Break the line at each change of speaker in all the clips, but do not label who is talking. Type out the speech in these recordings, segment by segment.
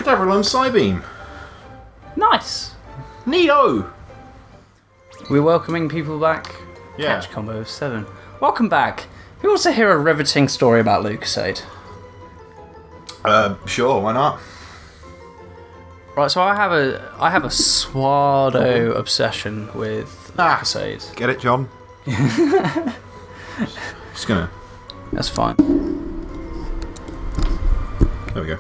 Kadabra learns Psybeam.
Nice.
Neato.
We're welcoming people back.
Yeah.
Catch combo of 7. Welcome back. Who wants to hear a riveting story about Lucasade?
Sure, why not?
Right, so I have a Swado obsession with Lucasade.
Get it, John? Just gonna...
That's fine.
There we go.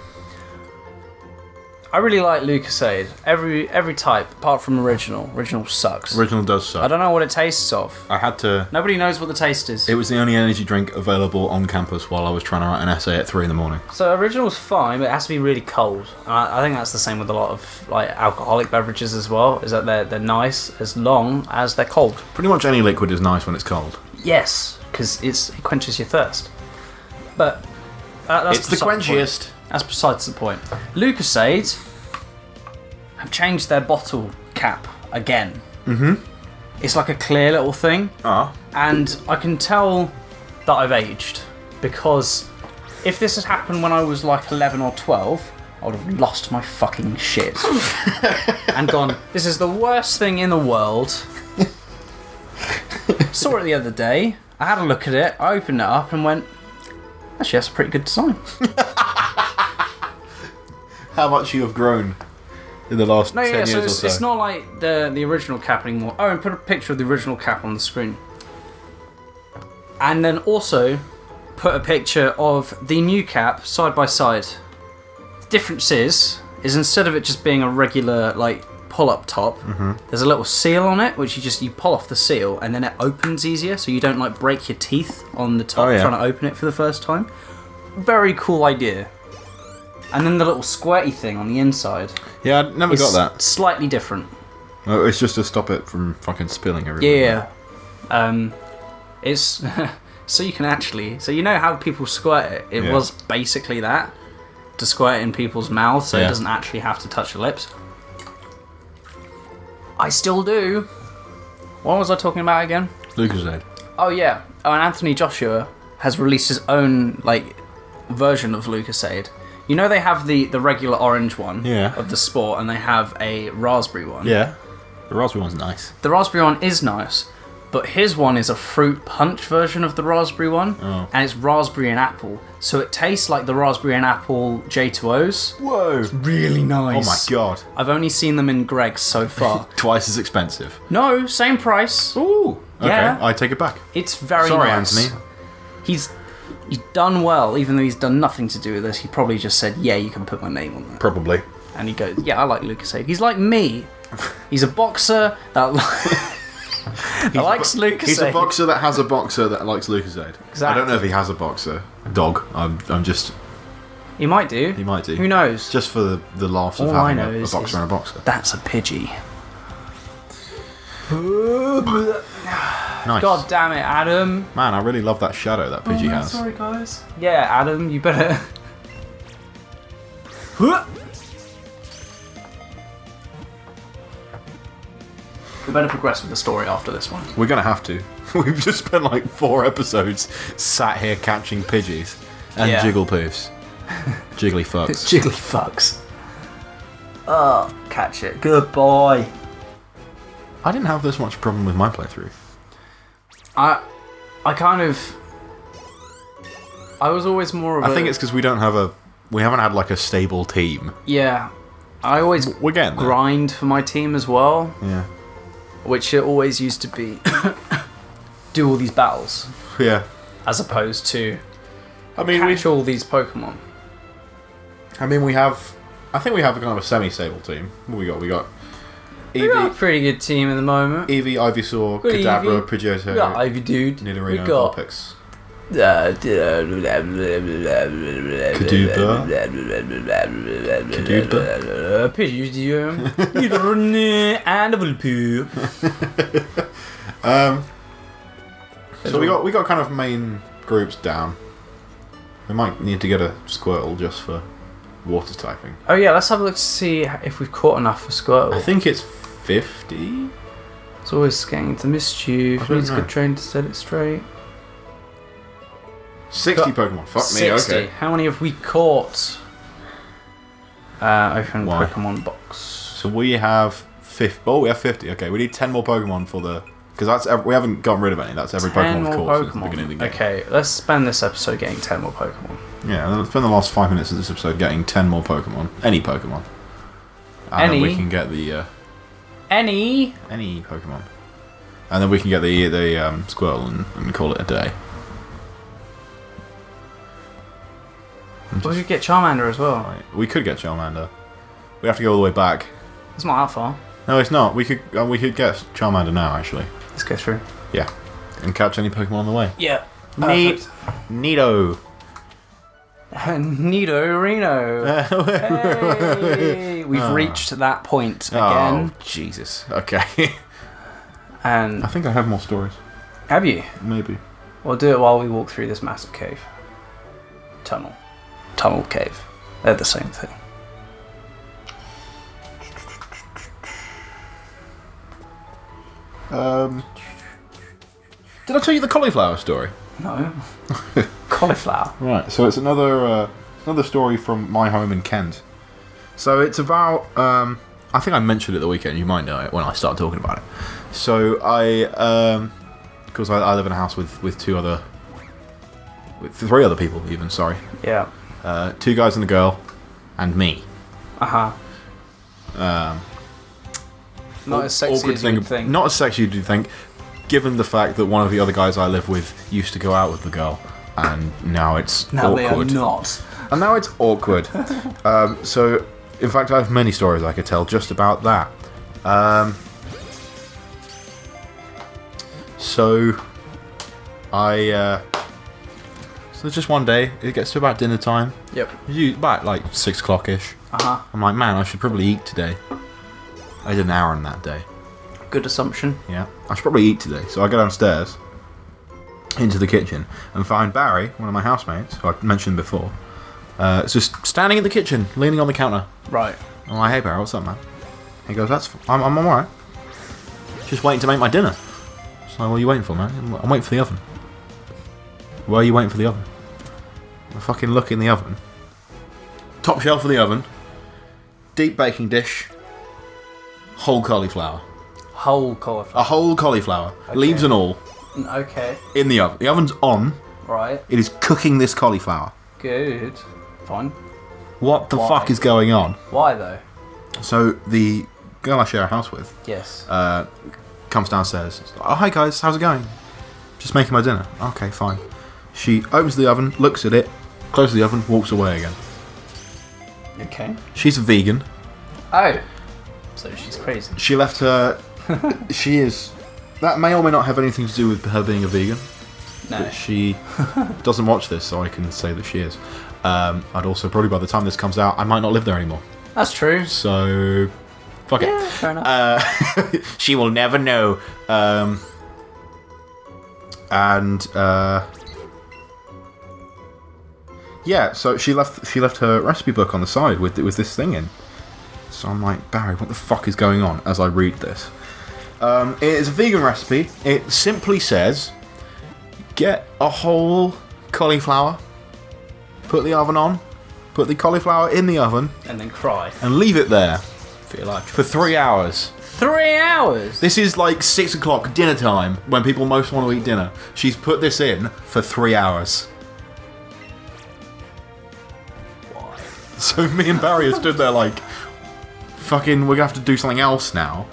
I really like Lucasade. Every type, apart from original. Original sucks.
Original does suck.
I don't know what it tastes of.
I had to...
Nobody knows what the taste is.
It was the only energy drink available on campus while I was trying to write an essay at 3 in the morning.
So original's fine, but it has to be really cold. And I think that's the same with a lot of like alcoholic beverages as well. Is that they're nice as long as they're cold.
Pretty much any liquid is nice when it's cold.
Yes, because it quenches your thirst. But that's
It's the quenchiest.
That's besides the point. Lucasade have changed their bottle cap again. Mm-hmm. It's like a clear little thing. And I can tell that I've aged, because if this had happened when I was like 11 or 12, I would have lost my fucking shit. And gone, this is the worst thing in the world. Saw it the other day, I had a look at it, I opened it up and went, actually that's a pretty good design.
How much you have grown in the last 10 years or so.
It's not like the original cap anymore. Oh, and put a picture of the original cap on the screen. And then also put a picture of the new cap side by side. The difference is instead of it just being a regular like pull-up top, there's a little seal on it, which you pull off the seal and then it opens easier, so you don't like break your teeth on the top trying to open it for the first time. Very cool idea. And then the little squirty thing on the inside.
Yeah, I never got that.
Slightly different.
Oh, it's just to stop it from fucking spilling everywhere.
Yeah. It's so you can actually... So you know how people squirt it? It was basically that. To squirt it in people's mouths so it doesn't actually have to touch your lips. I still do. What was I talking about again?
Lucasade.
Oh, yeah. Oh, and Anthony Joshua has released his own like version of Lucasade. You know they have the regular orange one of the Sport, and they have a raspberry one.
Yeah. The raspberry one's nice.
The raspberry one is nice, but his one is a fruit punch version of the raspberry one, and it's raspberry and apple. So it tastes like the raspberry and apple J2Os.
Whoa.
It's really nice.
Oh my god.
I've only seen them in Greg's so far.
Twice as expensive.
No, same price.
Ooh. Okay,
Yeah.
I take it back.
It's very
Sorry,
nice.
Anthony.
He's done well, even though he's done nothing to do with this. He probably just said, yeah, you can put my name on there.
Probably.
And he goes, yeah, I like Lucasade. He's like me. He's a boxer that likes Lucasade.
He's a boxer that has a boxer that likes Lucasade.
Exactly.
I don't know if he has a boxer dog. I'm just...
He might do.
He might do.
Who knows?
Just for the laughs of
All I
having
know
a
is
boxer and a boxer.
That's a Pidgey.
Nice.
God damn it, Adam.
Man, I really love that shadow that Pidgey has.
Sorry, guys. Yeah, Adam, you better... We better progress with the story after this one.
We're going to have to. We've just spent like 4 episodes sat here catching Pidgeys and Jigglypuffs. Jiggly fucks.
Jiggly fucks. Oh, catch it. Good boy.
I didn't have this much problem with my playthrough.
I was always more of
I think it's because we haven't had like a stable team.
Yeah. I always
We're getting there.
grind for my team as well.
Yeah.
Which it always used to be do all these battles.
Yeah.
As opposed to
catch
all these Pokemon.
I think we have a kind of a semi-stable team. What we got? We got
We got a
Eevee,
pretty good team at the moment.
Ivysaur,
Got
Kadabra,
Eevee.
Pidgeotto,
We got Ivy Dude.
Nidorino,
We got
Vulpix.
Kadupa. Pidgeotto. Nidorino and a Vulpix.
So we got kind of main groups down. We might need to get a Squirtle just for water typing.
Oh yeah, let's have a look to see if we've caught enough for Squirtle.
I think it's 50.
It's always getting into mischief.
I don't
Needs a
know.
good train to set it straight.
60 Pokemon. Fuck
60.
me, okay.
How many have we caught? Open
Why?
Pokemon box.
So we have 50. Oh, we have 50. Okay, we need 10 more Pokemon for the... Because we haven't gotten rid of any. That's every
10
Pokemon
more
caught since the
Pokemon.
beginning of the game.
Okay, let's spend this episode getting 10 more Pokemon.
Yeah, let's spend the last 5 minutes of this episode getting 10 more Pokemon. Any Pokemon. And then we can get the...
Any
Pokemon. And then we can get the Squirtle and call it a day.
We could get Charmander as well.
Right. We could get Charmander. We have to go all the way back.
It's not that far.
No, it's not. We could get Charmander now, actually.
Let's go through.
Yeah. And catch any Pokemon on the way.
Yeah.
Neato.
Nido Reno. Hey, we've reached that point again.
Oh, Jesus. Okay.
And
I think I have more stories.
have you?
Maybe.
We'll do it while we walk through this massive cave. Tunnel, cave. They're the same thing.
Did I tell you the cauliflower story?
No. Cauliflower.
Right, so it's another story from my home in Kent. So it's about I think I mentioned it the weekend. You might know it when I start talking about it. So because I live in a house with three other people even. Sorry.
Yeah.
2 guys and a girl, and me.
Not as sexy as you'd think.
Not as sexy as you'd think, given the fact that one of the other guys I live with used to go out with the girl, and now it's awkward.
They are not.
And now it's awkward. So, in fact, I have many stories I could tell just about that. So just one day, it gets to about dinner time.
Yep.
About like 6 o'clock-ish. I'm like, man, I should probably eat today. I did an errand that day.
Good assumption.
Yeah. I should probably eat today. So I go downstairs into the kitchen and find Barry, one of my housemates, who I mentioned before, just standing in the kitchen, leaning on the counter.
Right.
I'm like, hey Barry, what's up, man? He goes, I'm alright. Just waiting to make my dinner. So what are you waiting for, man? I'm waiting for the oven. Why are you waiting for the oven? I fucking look in the oven. Top shelf of the oven. Deep baking dish. Whole cauliflower.
Whole cauliflower.
A whole cauliflower.
Okay.
Leaves and all.
Okay.
In the oven. The oven's on.
Right.
It is cooking this cauliflower.
Good. Fine.
What the
Why?
fuck is going on?
Why though?
So the girl I share a house with
Yes.
comes downstairs. Oh, hi guys, how's it going? Just making my dinner. Okay, fine. She opens the oven, looks at it, closes the oven, walks away again.
Okay.
She's a vegan.
Oh. So she's crazy.
She left her... She is... That may or may not have anything to do with her being a vegan.
No.
But she doesn't watch this, so I can say that she is. I'd also, probably by the time this comes out, I might not live there anymore.
That's true.
So... Fuck it.
Yeah, fair enough.
She will never know. Yeah, so she left her recipe book on the side with this thing in. So I'm like, Barry, what the fuck is going on? As I read this, it is a vegan recipe. It simply says, get a whole cauliflower, put the oven on, put the cauliflower in the oven,
And then cry.
and leave it there
For your life.
for 3 hours.
3 hours?
This is like 6 o'clock dinner time when people most want to eat dinner. She's put this in for 3 hours.
Why?
So me and Barry have stood there like, fucking, we're gonna have to do something else now.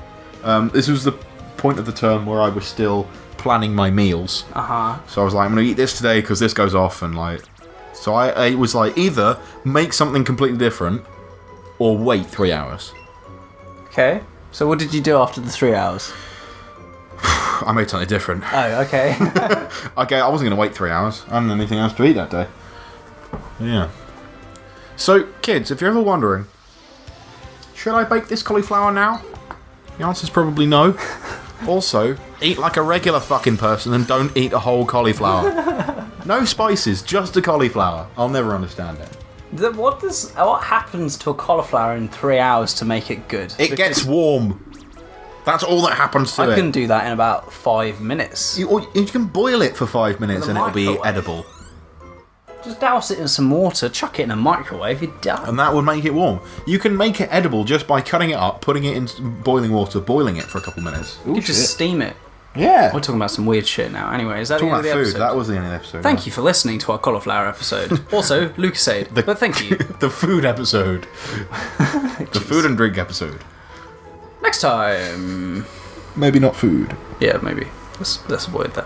This was the point of the term where I was still planning my meals. So I was like, I'm gonna eat this today because this goes off, and like, so I was like, either make something completely different or wait 3 hours.
Okay. So what did you do after the 3 hours?
I made something different.
Oh, okay.
Okay, I wasn't gonna wait 3 hours. I hadn't anything else to eat that day. Yeah. So, kids, if you're ever wondering, should I bake this cauliflower now? The answer's probably no. Also, eat like a regular fucking person and don't eat a whole cauliflower. No spices, just a cauliflower. I'll never understand it.
What happens to a cauliflower in 3 hours to make it good?
It gets warm. That's all that happens to it.
I can do that in about 5 minutes.
You can boil it for 5 minutes and it'll be
microwave.
edible.
Just douse it in some water, chuck it in a microwave, you're done.
And that would make it warm. You can make it edible just by cutting it up, putting it in boiling water, boiling it for a couple minutes.
You could just steam it.
Yeah.
We're talking about some weird shit now. Anyway, is that the
Talking
end of
about
the
food.
episode?
That was the end of the episode.
Thank you for listening to our cauliflower episode. Also, Lucasade. But thank you.
The food episode. The food and drink episode.
Next time.
Maybe not food.
Yeah, maybe. Let's avoid that.